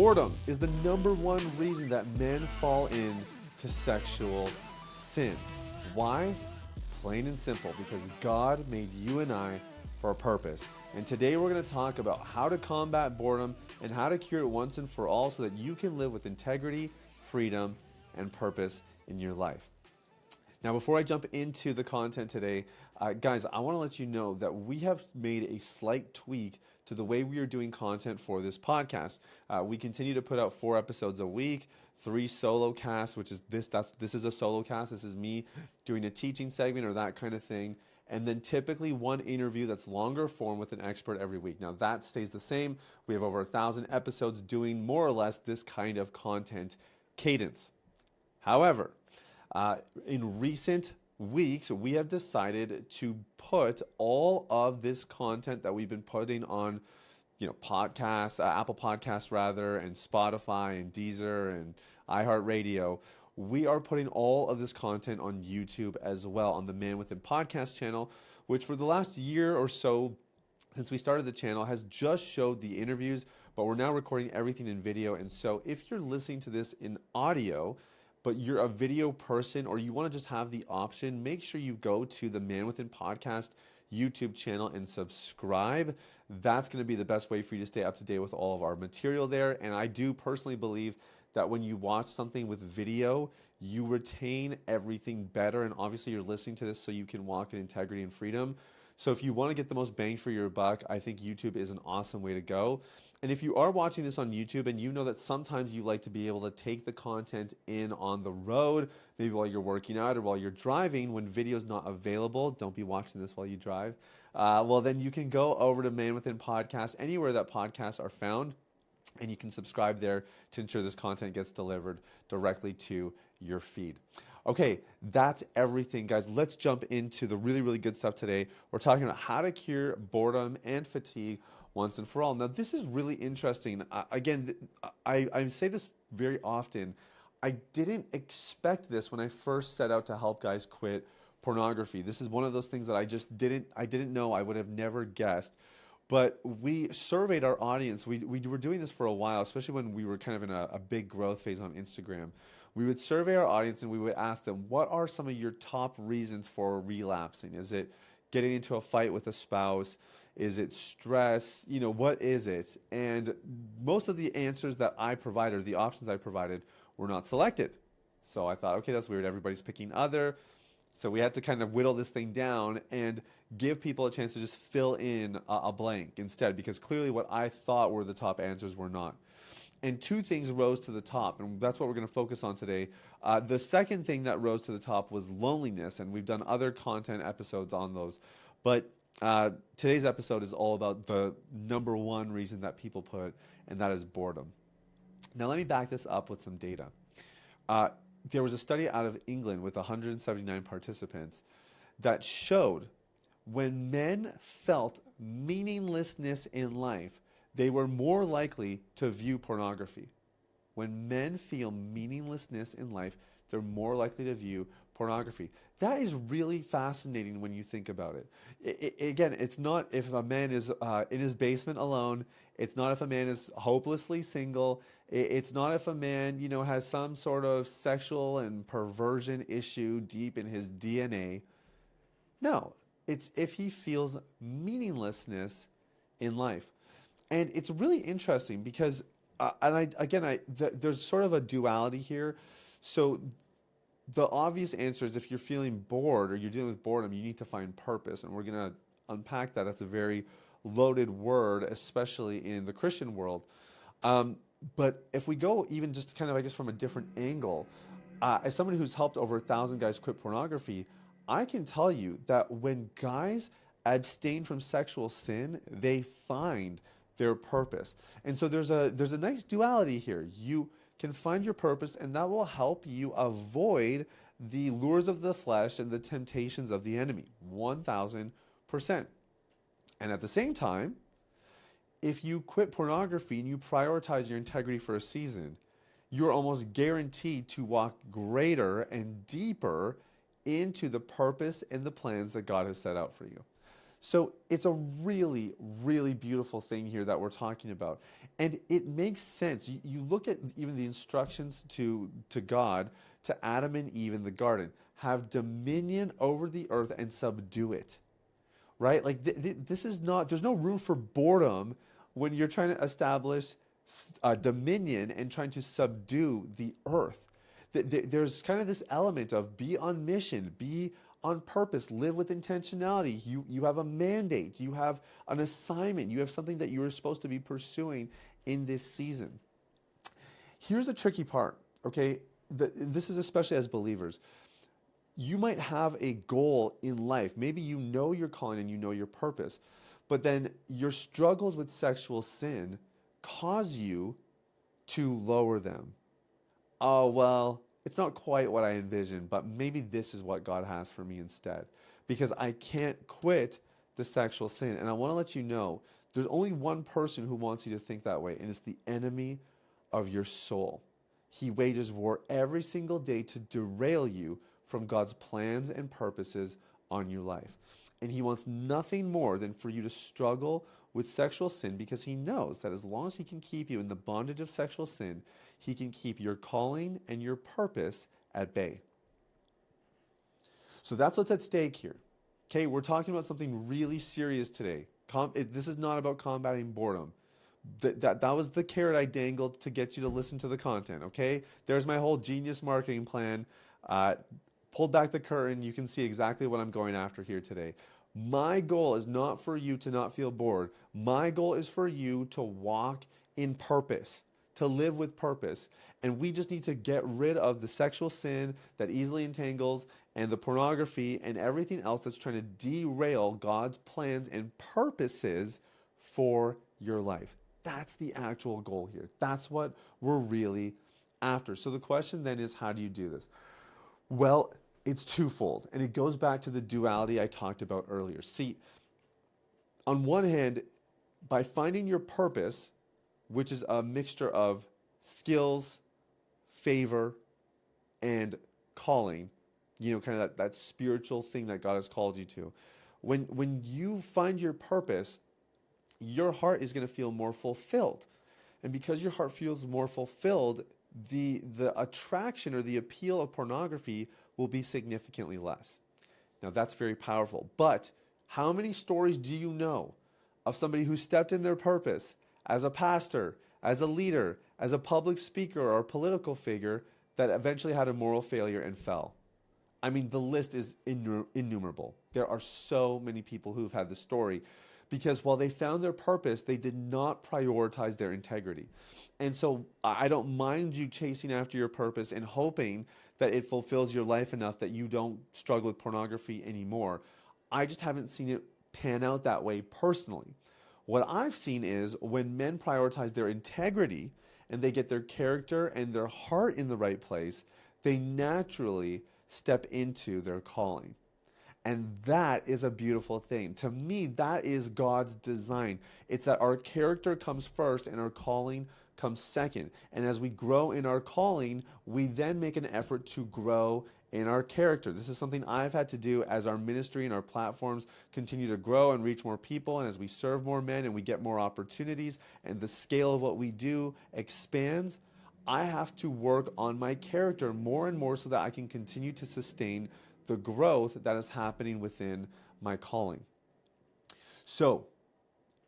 Boredom is the number one reason that men fall into sexual sin. Why? Plain and simple, because God made you and I for a purpose. And today we're going to talk about how to combat boredom and how to cure it once and for all so that you can live with integrity, freedom, and purpose in your life. Now, before I jump into the content today, guys, I want to let you know that we have made a slight tweak to the way we are doing content for this podcast. We continue to put out 4 episodes a week, 3 solo casts, which is this is a solo cast. This is me doing a teaching segment or that kind of thing. And then typically 1 interview that's longer form with an expert every week. Now that stays the same. We have over 1,000 episodes doing more or less this kind of content cadence. However, in recent weeks, we have decided to put all of this content that we've been putting on, podcasts, Apple Podcasts rather, and Spotify and Deezer and iHeartRadio. We are putting all of this content on YouTube as well on the Man Within Podcast channel, which for the last year or so since we started the channel has just showed the interviews, but we're now recording everything in video. And so if you're listening to this in audio, but you're a video person or you want to just have the option, make sure you go to the Man Within Podcast YouTube channel and subscribe. That's going to be the best way for you to stay up to date with all of our material there. And I do personally believe that when you watch something with video, you retain everything better. And obviously you're listening to this so you can walk in integrity and freedom. So if you want to get the most bang for your buck, I think YouTube is an awesome way to go. And if you are watching this on YouTube and you know that sometimes you like to be able to take the content in on the road, maybe while you're working out or while you're driving when video is not available, don't be watching this while you drive, well then you can go over to Man Within Podcast, anywhere that podcasts are found, and you can subscribe there to ensure this content gets delivered directly to your feed. Okay, that's everything, guys. Let's jump into the really, really good stuff today. We're talking about how to cure boredom and fatigue once and for all. Now, this is really interesting. I say this very often. I didn't expect this when I first set out to help guys quit pornography. This is one of those things that I didn't know. I would have never guessed. But we surveyed our audience. We were doing this for a while, especially when we were kind of in a big growth phase on Instagram. We would survey our audience and we would ask them, what are some of your top reasons for relapsing? Is it getting into a fight with a spouse? Is it stress? What is it? And most of the answers that I provided, or the options I provided, were not selected. So I thought, okay, that's weird. Everybody's picking other. So we had to kind of whittle this thing down and give people a chance to just fill in a blank instead, because clearly what I thought were the top answers were not. And 2 things rose to the top, and that's what we're going to focus on today. The second thing that rose to the top was loneliness, and we've done other content episodes on those. But today's episode is all about the number 1 reason that people put, and that is boredom. Now let me back this up with some data. There was a study out of England with 179 participants that showed when men felt meaninglessness in life, they were more likely to view pornography. When men feel meaninglessness in life, they're more likely to view pornography. That is really fascinating when you think about it. Again, it's not if a man is in his basement alone. It's not if a man is hopelessly single. It's not if a man, has some sort of sexual and perversion issue deep in his DNA. No, it's if he feels meaninglessness in life. And it's really interesting because, there's sort of a duality here. So the obvious answer is if you're feeling bored or you're dealing with boredom, you need to find purpose. And we're going to unpack that. That's a very loaded word, especially in the Christian world. But if we go even just kind of, from a different angle, as somebody who's helped over 1,000 guys quit pornography, I can tell you that when guys abstain from sexual sin, they find their purpose. And so there's a nice duality here. You can find your purpose, and that will help you avoid the lures of the flesh and the temptations of the enemy, 1,000%. And at the same time, if you quit pornography and you prioritize your integrity for a season, you're almost guaranteed to walk greater and deeper into the purpose and the plans that God has set out for you. So it's a really, really beautiful thing here that we're talking about. And it makes sense. You look at even the instructions to God, to Adam and Eve in the garden, have dominion over the earth and subdue it, right? Like this is not, there's no room for boredom when you're trying to establish dominion and trying to subdue the earth. There's kind of this element of be on mission, be on purpose, live with intentionality. You have a mandate, you have an assignment, you have something that you are supposed to be pursuing in this season. Here's the tricky part, okay? This is especially as believers. You might have a goal in life. Maybe you know your calling and you know your purpose, but then your struggles with sexual sin cause you to lower them. Oh, well, it's not quite what I envisioned, but maybe this is what God has for me instead. Because I can't quit the sexual sin. And I want to let you know there's only one person who wants you to think that way, and it's the enemy of your soul. He wages war every single day to derail you from God's plans and purposes on your life. And he wants nothing more than for you to struggle with sexual sin because he knows that as long as he can keep you in the bondage of sexual sin, he can keep your calling and your purpose at bay. So that's what's at stake here. Okay, we're talking about something really serious today. This is not about combating boredom. That was the carrot I dangled to get you to listen to the content, okay? There's my whole genius marketing plan. Pulled back the curtain, you can see exactly what I'm going after here today. My goal is not for you to not feel bored. My goal is for you to walk in purpose, to live with purpose. And we just need to get rid of the sexual sin that easily entangles and the pornography and everything else that's trying to derail God's plans and purposes for your life. That's the actual goal here. That's what we're really after. So the question then is, how do you do this? Well, it's twofold, and it goes back to the duality I talked about earlier. See, on one hand, by finding your purpose, which is a mixture of skills, favor, and calling, kind of that spiritual thing that God has called you to. When you find your purpose, your heart is going to feel more fulfilled. And because your heart feels more fulfilled, the attraction or the appeal of pornography will be significantly less. Now that's very powerful. But how many stories do you know of somebody who stepped in their purpose as a pastor, as a leader, as a public speaker or a political figure that eventually had a moral failure and fell? I mean, the list is innumerable. There are so many people who've had the story because while they found their purpose, they did not prioritize their integrity. And so I don't mind you chasing after your purpose and hoping that it fulfills your life enough that you don't struggle with pornography anymore. I just haven't seen it pan out that way personally. What I've seen is when men prioritize their integrity and they get their character and their heart in the right place, they naturally step into their calling. And that is a beautiful thing. To me, that is God's design. It's that our character comes first and our calling comes second. And as we grow in our calling, we then make an effort to grow in our character. This is something I've had to do as our ministry and our platforms continue to grow and reach more people, and as we serve more men and we get more opportunities and the scale of what we do expands. I have to work on my character more and more so that I can continue to sustain the growth that is happening within my calling. So,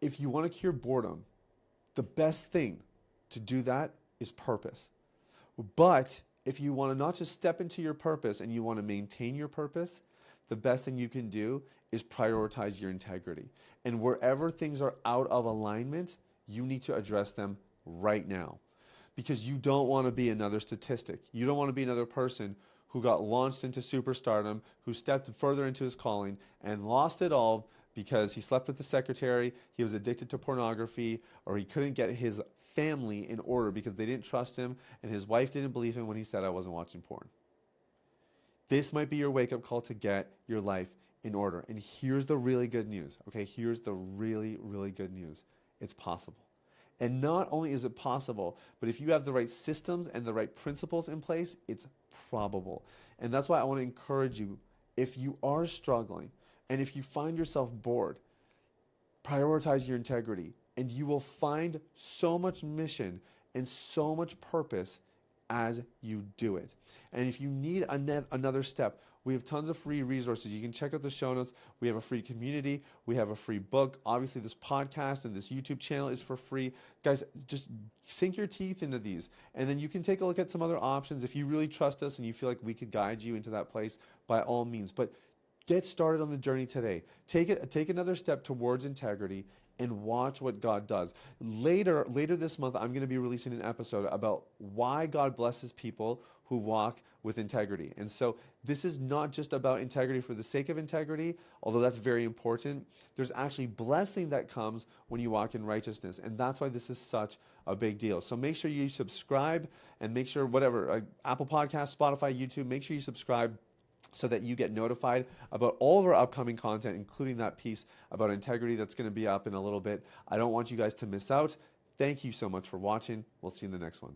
if you want to cure boredom, the best thing to do that is purpose. But if you want to not just step into your purpose and you want to maintain your purpose, the best thing you can do is prioritize your integrity. And wherever things are out of alignment, you need to address them right now. Because you don't want to be another statistic. You don't want to be another person who got launched into superstardom, who stepped further into his calling and lost it all because he slept with the secretary, he was addicted to pornography, or he couldn't get his family in order because they didn't trust him and his wife didn't believe him when he said, "I wasn't watching porn." This might be your wake-up call to get your life in order. And here's the really good news, okay? Here's the really, really good news. It's possible. And not only is it possible, but if you have the right systems and the right principles in place, it's probable. And that's why I want to encourage you, if you are struggling and if you find yourself bored, Prioritize your integrity, and you will find so much mission and so much purpose as you do it. And if you need another step, we have tons of free resources. You can check out the show notes. We have a free community. We have a free book. Obviously, this podcast and this YouTube channel is for free. Guys, just sink your teeth into these. And then you can take a look at some other options. If you really trust us and you feel like we could guide you into that place, by all means. But get started on the journey today. Take another step towards integrity and watch what God does. Later this month, I'm going to be releasing an episode about why God blesses people who walk with integrity. And so this is not just about integrity for the sake of integrity, although that's very important. There's actually blessing that comes when you walk in righteousness. And that's why this is such a big deal. So make sure you subscribe, and make sure Apple Podcasts, Spotify, YouTube, make sure you subscribe so that you get notified about all of our upcoming content, including that piece about integrity that's going to be up in a little bit. I don't want you guys to miss out. Thank you so much for watching. We'll see you in the next one.